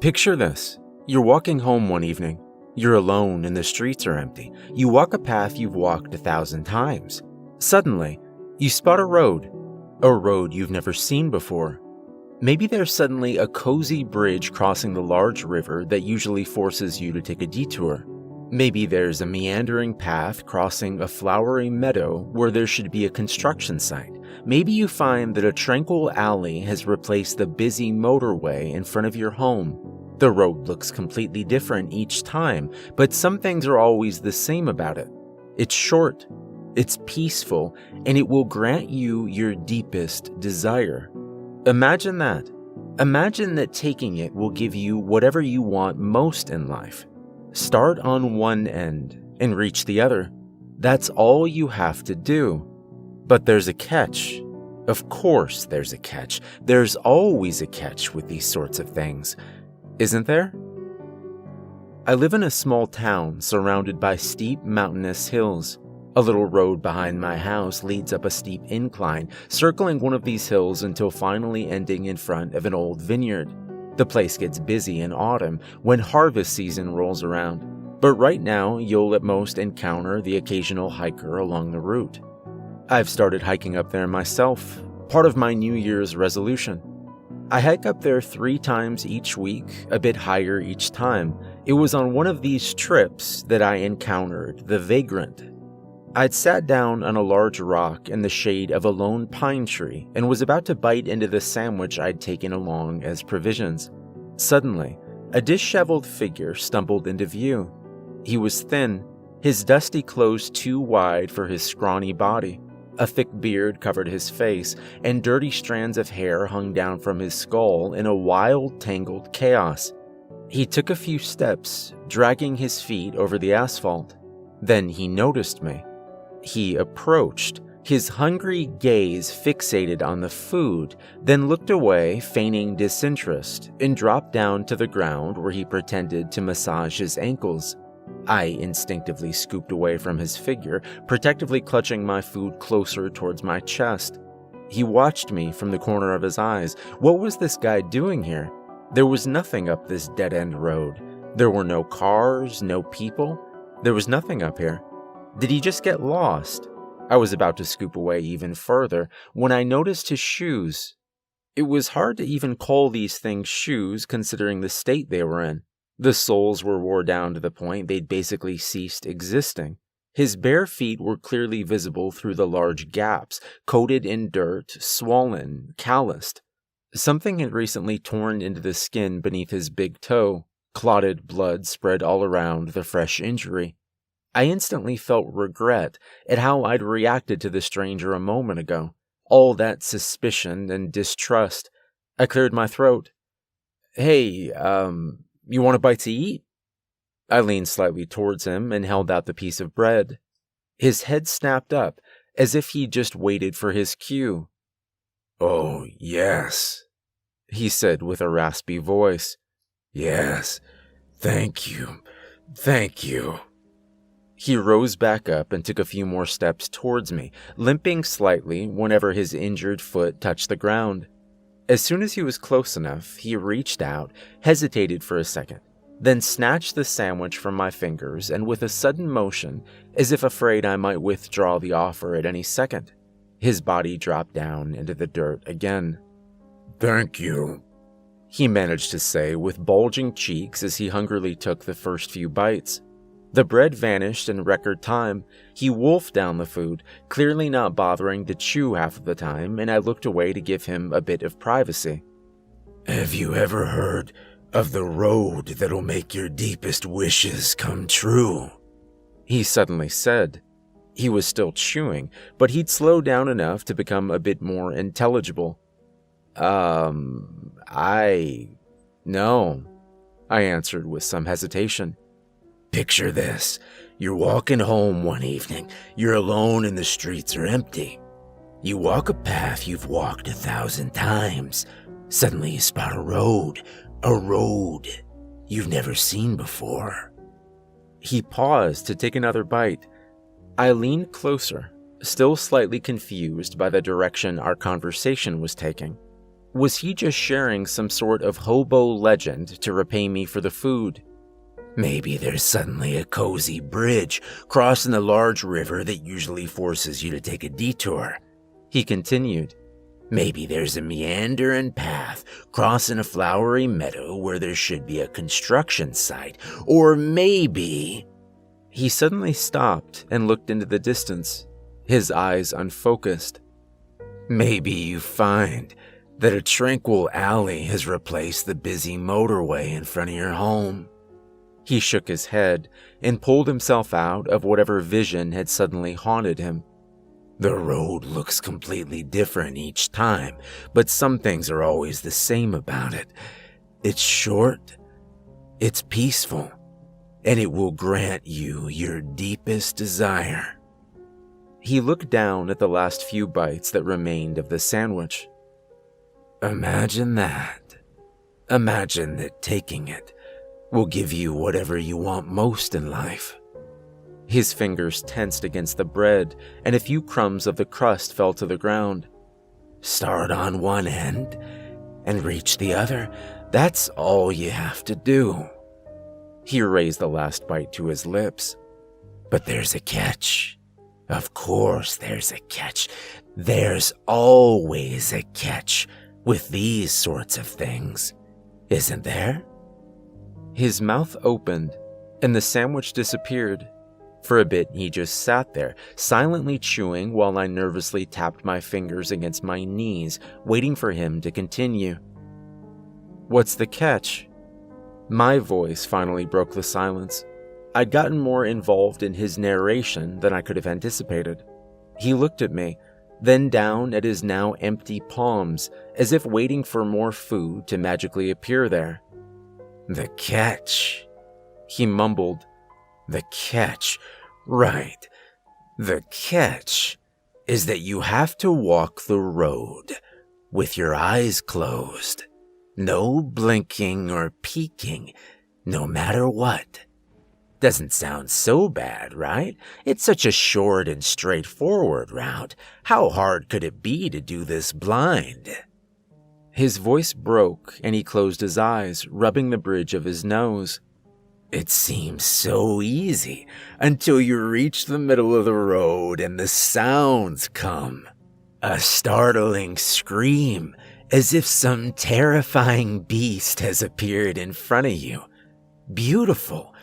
Picture this. You're walking home one evening. You're alone and the streets are empty. You walk a path you've walked 1,000 times. Suddenly, you spot a road you've never seen before. Maybe there's suddenly a cozy bridge crossing the large river that usually forces you to take a detour. Maybe there's a meandering path crossing a flowery meadow where there should be a construction site. Maybe you find that a tranquil alley has replaced the busy motorway in front of your home. The road looks completely different each time, but some things are always the same about it. It's short, it's peaceful, and it will grant you your deepest desire. Imagine that. Imagine that taking it will give you whatever you want most in life. Start on one end and reach the other. That's all you have to do. But there's a catch. Of course there's a catch. There's always a catch with these sorts of things. Isn't there? I live in a small town surrounded by steep mountainous hills. A little road behind my house leads up a steep incline, circling one of these hills until finally ending in front of an old vineyard. The place gets busy in autumn when harvest season rolls around, but right now you'll at most encounter the occasional hiker along the route. I've started hiking up there myself, part of my New Year's resolution. I hike up there 3 times each week, a bit higher each time. It was on one of these trips that I encountered the vagrant. I'd sat down on a large rock in the shade of a lone pine tree and was about to bite into the sandwich I'd taken along as provisions. Suddenly, a disheveled figure stumbled into view. He was thin, his dusty clothes too wide for his scrawny body. A thick beard covered his face, and dirty strands of hair hung down from his skull in a wild, tangled chaos. He took a few steps, dragging his feet over the asphalt. Then he noticed me. He approached, his hungry gaze fixated on the food, then looked away, feigning disinterest, and dropped down to the ground where he pretended to massage his ankles. I instinctively scooped away from his figure, protectively clutching my food closer towards my chest. He watched me from the corner of his eyes. What was this guy doing here? There was nothing up this dead-end road. There were no cars, no people. There was nothing up here. Did he just get lost? I was about to scoop away even further when I noticed his shoes. It was hard to even call these things shoes considering the state they were in. The soles were wore down to the point they'd basically ceased existing. His bare feet were clearly visible through the large gaps, coated in dirt, swollen, calloused. Something had recently torn into the skin beneath his big toe. Clotted blood spread all around the fresh injury. I instantly felt regret at how I'd reacted to the stranger a moment ago. All that suspicion and distrust. I cleared my throat. Hey, you want a bite to eat? I leaned slightly towards him and held out the piece of bread. His head snapped up, as if he'd just waited for his cue. "Oh, yes," he said with a raspy voice. "Yes, thank you, thank you." He rose back up and took a few more steps towards me, limping slightly whenever his injured foot touched the ground. As soon as he was close enough, he reached out, hesitated for a second, then snatched the sandwich from my fingers and with a sudden motion, as if afraid I might withdraw the offer at any second, his body dropped down into the dirt again. "Thank you," he managed to say with bulging cheeks as he hungrily took the first few bites. The bread vanished in record time. He wolfed down the food, clearly not bothering to chew half of the time, and I looked away to give him a bit of privacy. "Have you ever heard of the road that'll make your deepest wishes come true?" he suddenly said. He was still chewing, but he'd slowed down enough to become a bit more intelligible. No, I answered with some hesitation. "Picture this. You're walking home one evening. You're alone and the streets are empty. You walk a path you've walked 1,000 times. Suddenly you spot a road you've never seen before." He paused to take another bite. I leaned closer, still slightly confused by the direction our conversation was taking. Was he just sharing some sort of hobo legend to repay me for the food? Maybe there's suddenly a cozy bridge crossing a large river that usually forces you to take a detour. He continued. Maybe there's a meandering path crossing a flowery meadow where there should be a construction site. Or maybe... He suddenly stopped and looked into the distance, his eyes unfocused. Maybe you find that a tranquil alley has replaced the busy motorway in front of your home. He shook his head and pulled himself out of whatever vision had suddenly haunted him. The road looks completely different each time, but some things are always the same about it. It's short, it's peaceful, and it will grant you your deepest desire. He looked down at the last few bites that remained of the sandwich. Imagine that. Imagine that taking it will give you whatever you want most in life. His fingers tensed against the bread, and a few crumbs of the crust fell to the ground. Start on one end and reach the other. That's all you have to do. He raised the last bite to his lips. But there's a catch. Of course there's a catch. There's always a catch with these sorts of things, isn't there? His mouth opened, and the sandwich disappeared. For a bit, he just sat there, silently chewing while I nervously tapped my fingers against my knees, waiting for him to continue. What's the catch? My voice finally broke the silence. I'd gotten more involved in his narration than I could have anticipated. He looked at me, then down at his now empty palms, as if waiting for more food to magically appear there. The catch, he mumbled. The catch, right. The catch is that you have to walk the road with your eyes closed. No blinking or peeking, no matter what. Doesn't sound so bad, right? It's such a short and straightforward route. How hard could it be to do this blind? His voice broke and he closed his eyes, rubbing the bridge of his nose. It seems so easy until you reach the middle of the road and the sounds come. A startling scream, as if some terrifying beast has appeared in front of you. Beautiful,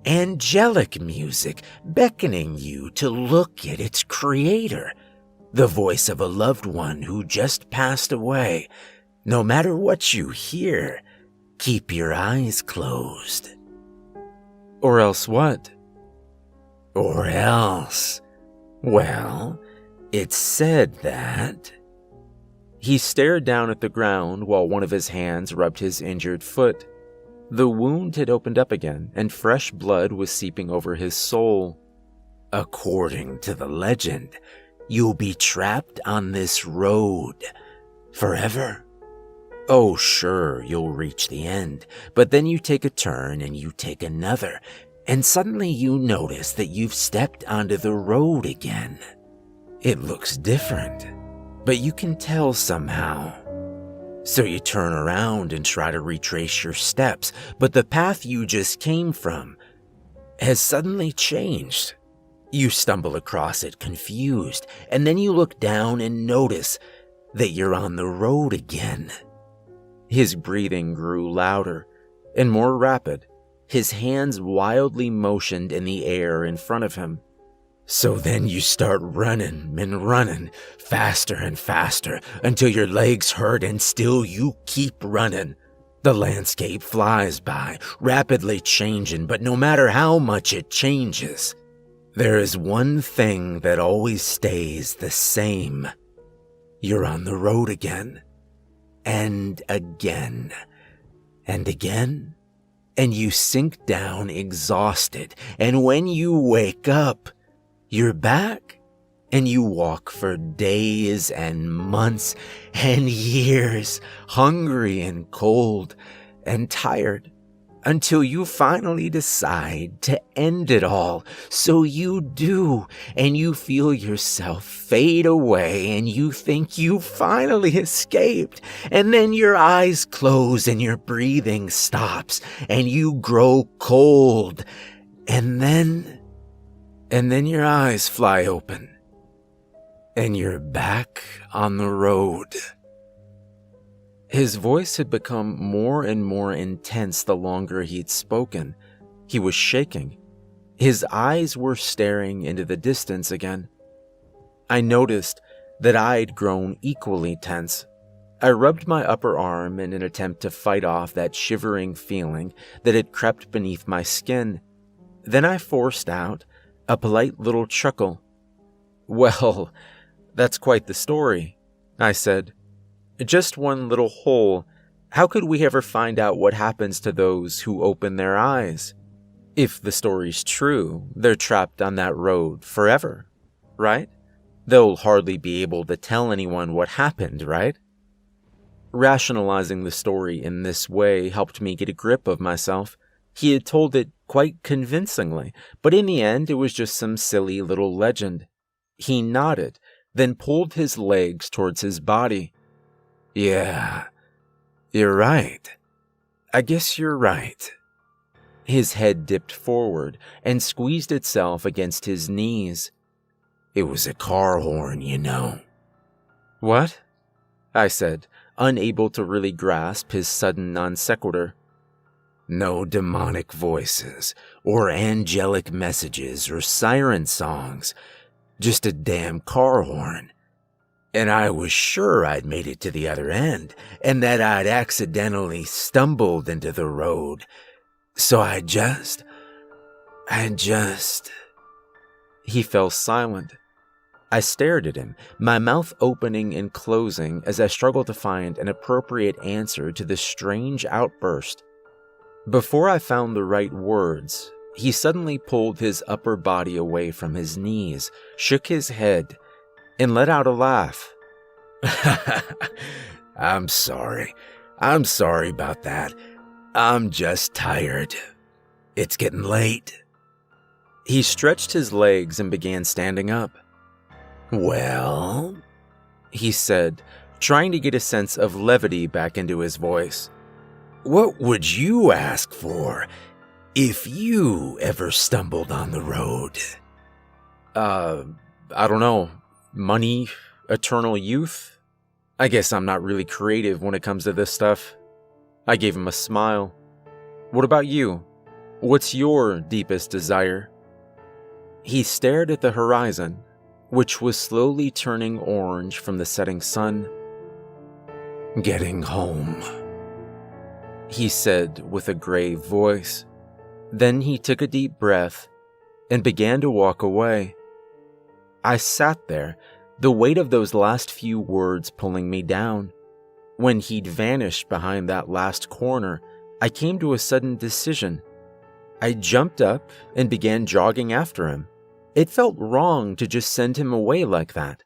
angelic music beckoning you to look at its creator. The voice of a loved one who just passed away. No matter what you hear, keep your eyes closed. Or else what? Or else, well, it's said that... He stared down at the ground while one of his hands rubbed his injured foot. The wound had opened up again, and fresh blood was seeping over his soul. According to the legend, you'll be trapped on this road forever. Oh, sure, you'll reach the end, but then you take a turn and you take another, and suddenly you notice that you've stepped onto the road again. It looks different, but you can tell somehow. So you turn around and try to retrace your steps, but the path you just came from has suddenly changed. You stumble across it confused, and then you look down and notice that you're on the road again. His breathing grew louder and more rapid. His hands wildly motioned in the air in front of him. So then you start running and running, faster and faster, until your legs hurt and still you keep running. The landscape flies by, rapidly changing, but no matter how much it changes, there is one thing that always stays the same. You're on the road again. And again, and again, and you sink down exhausted, and when you wake up, you're back, and you walk for days and months and years, hungry and cold and tired, until you finally decide to end it all. So you do, and you feel yourself fade away, and you think you finally escaped, and then your eyes close and your breathing stops, and you grow cold, and then your eyes fly open, and you're back on the road. His voice had become more and more intense the longer he'd spoken. He was shaking. His eyes were staring into the distance again. I noticed that I'd grown equally tense. I rubbed my upper arm in an attempt to fight off that shivering feeling that had crept beneath my skin. Then I forced out a polite little chuckle. "Well, that's quite the story," I said. "Just one little hole. How could we ever find out what happens to those who open their eyes? If the story's true, they're trapped on that road forever, right? They'll hardly be able to tell anyone what happened, right?" Rationalizing the story in this way helped me get a grip of myself. He had told it quite convincingly, but in the end it was just some silly little legend. He nodded, then pulled his legs towards his body. "Yeah, you're right. I guess you're right." His head dipped forward and squeezed itself against his knees. "It was a car horn, you know." "What?" I said, unable to really grasp his sudden non sequitur. "No demonic voices, or angelic messages, or siren songs. Just a damn car horn. And I was sure I'd made it to the other end, and that I'd accidentally stumbled into the road. So I just... He fell silent. I stared at him, my mouth opening and closing as I struggled to find an appropriate answer to this strange outburst. Before I found the right words, he suddenly pulled his upper body away from his knees, shook his head, and let out a laugh. I'm sorry about that. I'm just tired. It's getting late." He stretched his legs and began standing up. "Well," he said, trying to get a sense of levity back into his voice, "what would you ask for if you ever stumbled on the road?" I don't know. Money, eternal youth? I guess I'm not really creative when it comes to this stuff." I gave him a smile. "What about you? What's your deepest desire?" He stared at the horizon, which was slowly turning orange from the setting sun. "Getting home," he said with a grave voice. Then he took a deep breath and began to walk away. I sat there, the weight of those last few words pulling me down. When he'd vanished behind that last corner, I came to a sudden decision. I jumped up and began jogging after him. It felt wrong to just send him away like that.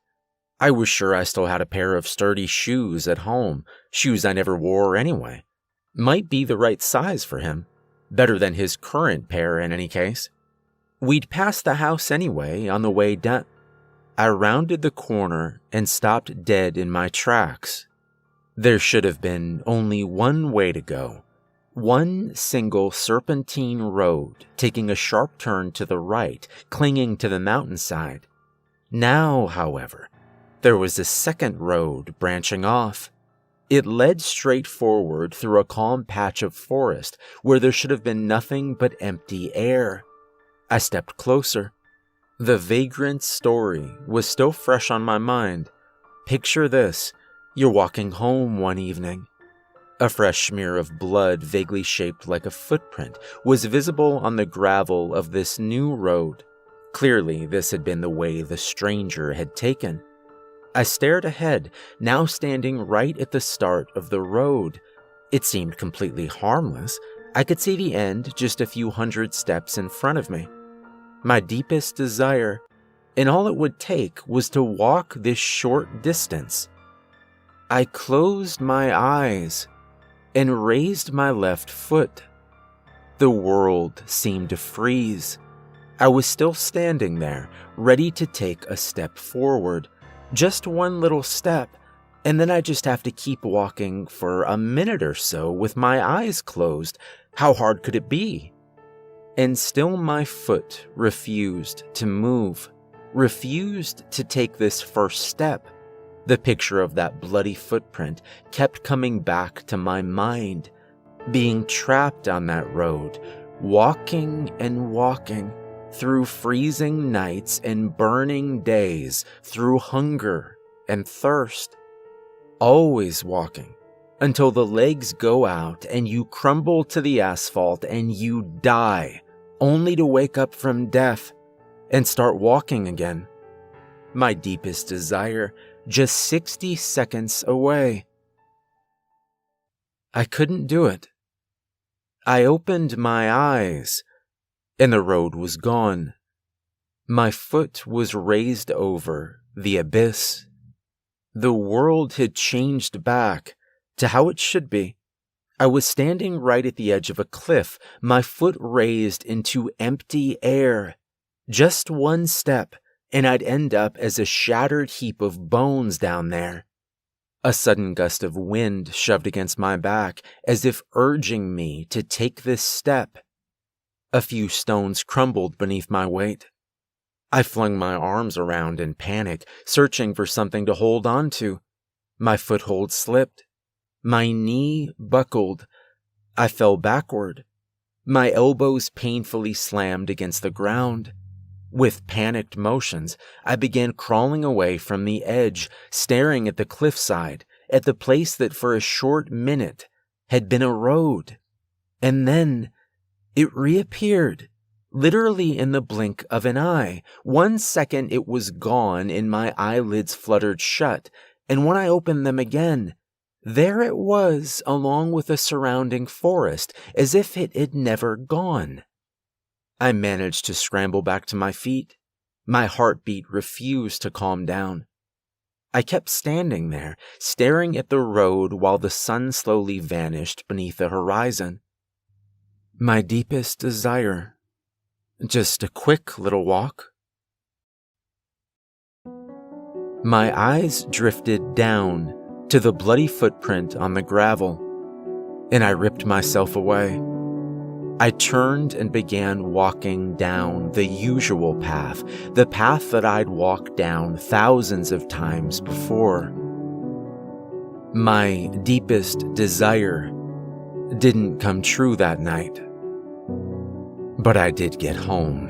I was sure I still had a pair of sturdy shoes at home, shoes I never wore anyway. Might be the right size for him. Better than his current pair in any case. We'd passed the house anyway on the way down. I rounded the corner and stopped dead in my tracks. There should have been only one way to go. One single serpentine road taking a sharp turn to the right, clinging to the mountainside. Now, however, there was a second road branching off. It led straight forward through a calm patch of forest where there should have been nothing but empty air. I stepped closer. The vagrant story was still fresh on my mind. Picture this. You're walking home one evening. A fresh smear of blood, vaguely shaped like a footprint, was visible on the gravel of this new road. Clearly, this had been the way the stranger had taken. I stared ahead, now standing right at the start of the road. It seemed completely harmless. I could see the end just a few hundred steps in front of me. My deepest desire, and all it would take, was to walk this short distance. I closed my eyes and raised my left foot. The world seemed to freeze. I was still standing there, ready to take a step forward. Just one little step, and then I just have to keep walking for a minute or so with my eyes closed. How hard could it be? And still my foot refused to move, refused to take this first step. The picture of that bloody footprint kept coming back to my mind, being trapped on that road, walking and walking, through freezing nights and burning days, through hunger and thirst. Always walking, until the legs go out and you crumble to the asphalt and you die, only to wake up from death and start walking again. My deepest desire, just 60 seconds away. I couldn't do it. I opened my eyes, and the road was gone. My foot was raised over the abyss. The world had changed back to how it should be. I was standing right at the edge of a cliff, my foot raised into empty air. Just one step, and I'd end up as a shattered heap of bones down there. A sudden gust of wind shoved against my back, as if urging me to take this step. A few stones crumbled beneath my weight. I flung my arms around in panic, searching for something to hold on to. My foothold slipped. My knee buckled. I fell backward. My elbows painfully slammed against the ground. With panicked motions, I began crawling away from the edge, staring at the cliffside, at the place that for a short minute had been a road. And then it reappeared, literally in the blink of an eye. 1 second it was gone and my eyelids fluttered shut, and when I opened them again, there it was along with the surrounding forest, as if it had never gone. I managed to scramble back to my feet. My heartbeat refused to calm down. I kept standing there, staring at the road while the sun slowly vanished beneath the horizon. My deepest desire, just a quick little walk. My eyes drifted down to the bloody footprint on the gravel, and I ripped myself away. I turned and began walking down the usual path, the path that I'd walked down thousands of times before. My deepest desire didn't come true that night, but I did get home.